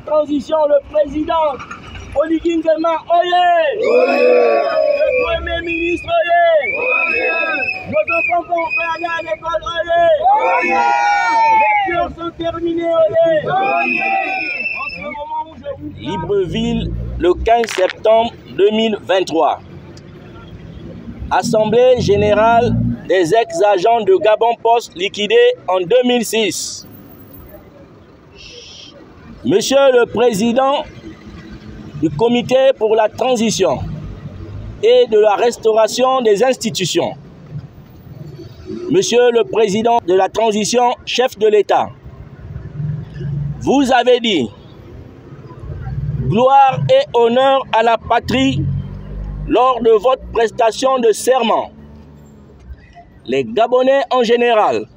transition, le président Oligui Nguema, oyez! Le Premier ministre, oyez! Nos enfants vont aller à l'école, oyez! Les cours sont terminés, oyez! En ce moment où je vous parle, Libreville, le 15 septembre 2023. Assemblée générale des ex-agents de Gabon Post liquidés en 2006. Monsieur le Président du Comité pour la transition et de la restauration des institutions, Monsieur le Président de la transition, chef de l'État, vous avez dit « Gloire et honneur à la patrie » lors de votre prestation de serment. Les Gabonais en général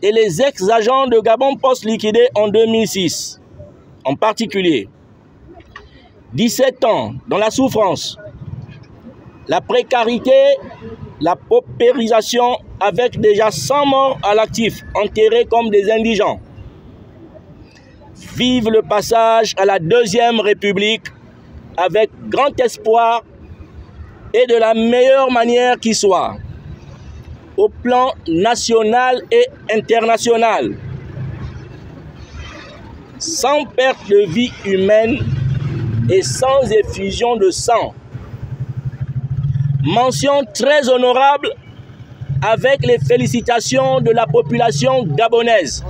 et les ex-agents de Gabon Post liquidés en 2006 en particulier, 17 ans dans la souffrance, la précarité, la paupérisation avec déjà 100 morts à l'actif, enterrés comme des indigents. Vive le passage à la Deuxième République avec grand espoir et de la meilleure manière qui soit, au plan national et international, sans perte de vie humaine et sans effusion de sang. Mention très honorable avec les félicitations de la population gabonaise.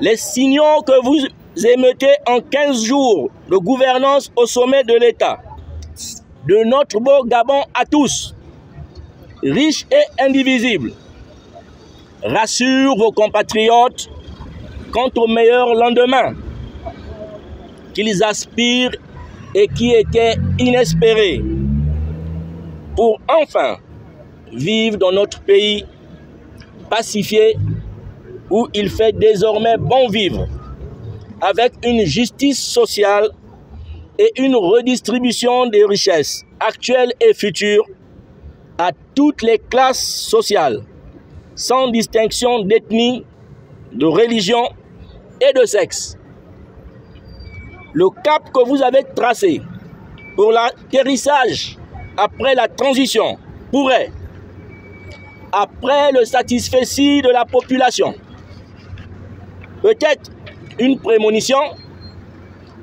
Les signaux que vous émettez en 15 jours de gouvernance au sommet de l'État, de notre beau Gabon à tous, riche et indivisible, rassure vos compatriotes quant au meilleur lendemain qu'ils aspirent et qui était inespéré pour enfin vivre dans notre pays pacifié où il fait désormais bon vivre avec une justice sociale et une redistribution des richesses actuelles et futures à toutes les classes sociales, sans distinction d'ethnie, de religion et de sexe. Le cap que vous avez tracé pour l'atterrissage après la transition pourrait, après le satisfecit de la population, peut-être une prémonition,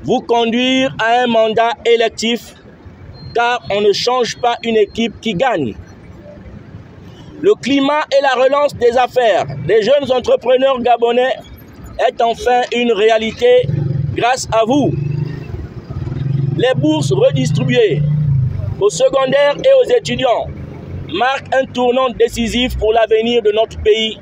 vous conduire à un mandat électif, car on ne change pas une équipe qui gagne. Le climat et la relance des affaires des jeunes entrepreneurs gabonais est enfin une réalité grâce à vous. Les bourses redistribuées aux secondaires et aux étudiants marquent un tournant décisif pour l'avenir de notre pays,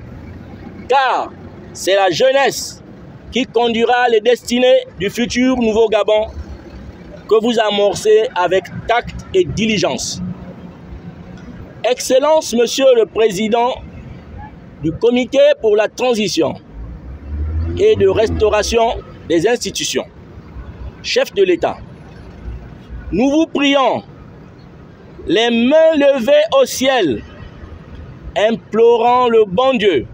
car c'est la jeunesse qui conduira les destinées du futur nouveau Gabon que vous amorcez avec tact et diligence. Excellence, Monsieur le Président du Comité pour la transition et de restauration des institutions, chef de l'État, nous vous prions, les mains levées au ciel, implorant le bon Dieu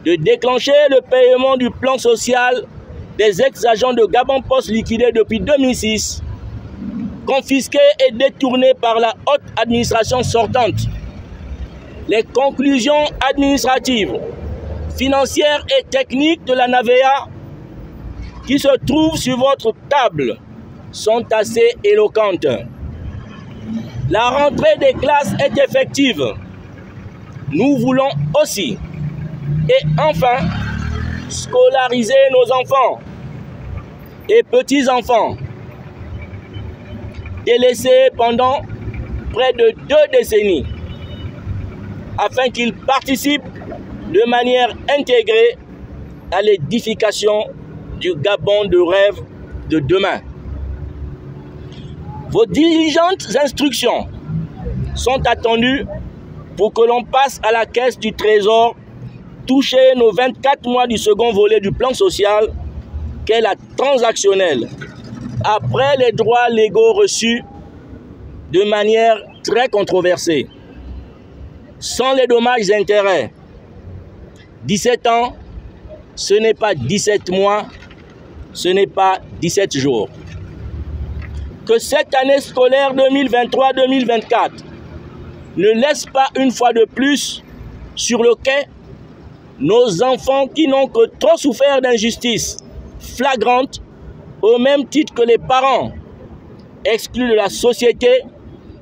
de déclencher le paiement du plan social des ex-agents de Gabon Post liquidés depuis 2006, confisqués et détournés par la haute administration sortante. Les conclusions administratives, financières et techniques de la NAVEA qui se trouvent sur votre table sont assez éloquentes. La rentrée des classes est effective. Nous voulons aussi et enfin scolariser nos enfants et petits-enfants délaissés pendant près de 2 décennies afin qu'ils participent de manière intégrée à l'édification du Gabon de rêve de demain. Vos diligentes instructions sont attendues pour que l'on passe à la caisse du Trésor toucher nos 24 mois du second volet du plan social qu'est la transactionnelle, après les droits légaux reçus de manière très controversée, sans les dommages et intérêts. 17 ans, ce n'est pas 17 mois, ce n'est pas 17 jours. Que cette année scolaire 2023-2024 ne laisse pas une fois de plus sur le quai nos enfants qui n'ont que trop souffert d'injustice flagrante au même titre que les parents exclus de la société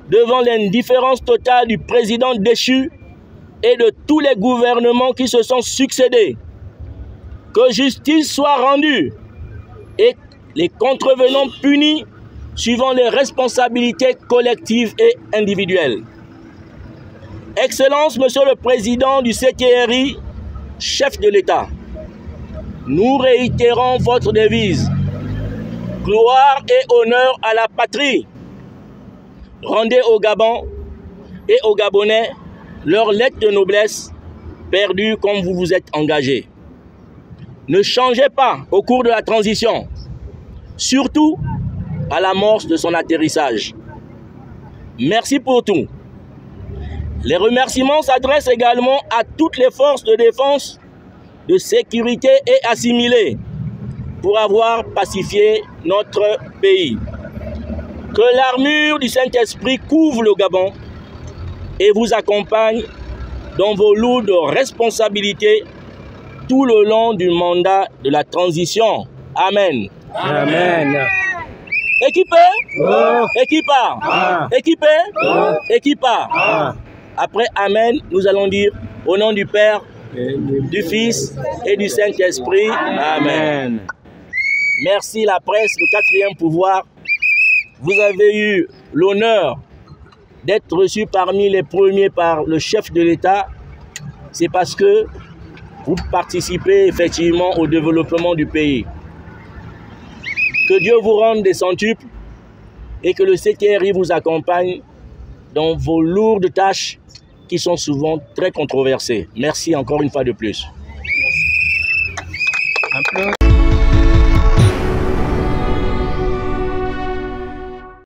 devant l'indifférence totale du président déchu et de tous les gouvernements qui se sont succédés. Que justice soit rendue et les contrevenants punis suivant les responsabilités collectives et individuelles. Excellence, Monsieur le Président du CTRI, chef de l'État, nous réitérons votre devise « Gloire et honneur à la patrie ». Rendez au Gabon et aux Gabonais leur lettre de noblesse perdue comme vous vous êtes engagés. Ne changez pas au cours de la transition, surtout à l'amorce de son atterrissage. Merci pour tout. Les remerciements s'adressent également à toutes les forces de défense, de sécurité et assimilées pour avoir pacifié notre pays. Que l'armure du Saint-Esprit couvre le Gabon et vous accompagne dans vos lourdes responsabilités tout le long du mandat de la transition. Amen. Amen. Équipé, Oh. équipard, Ah. équipé, Oh. équipard. Ah. Après Amen, nous allons dire au nom du Père, Et du Fils et du Saint-Esprit. Amen. Merci la presse, le quatrième pouvoir. Vous avez eu l'honneur d'être reçu parmi les premiers par le chef de l'État. C'est parce que vous participez effectivement au développement du pays. Que Dieu vous rende des centuples et que le CTRI vous accompagne dans vos lourdes tâches qui sont souvent très controversées. Merci encore une fois de plus. Applaudissements.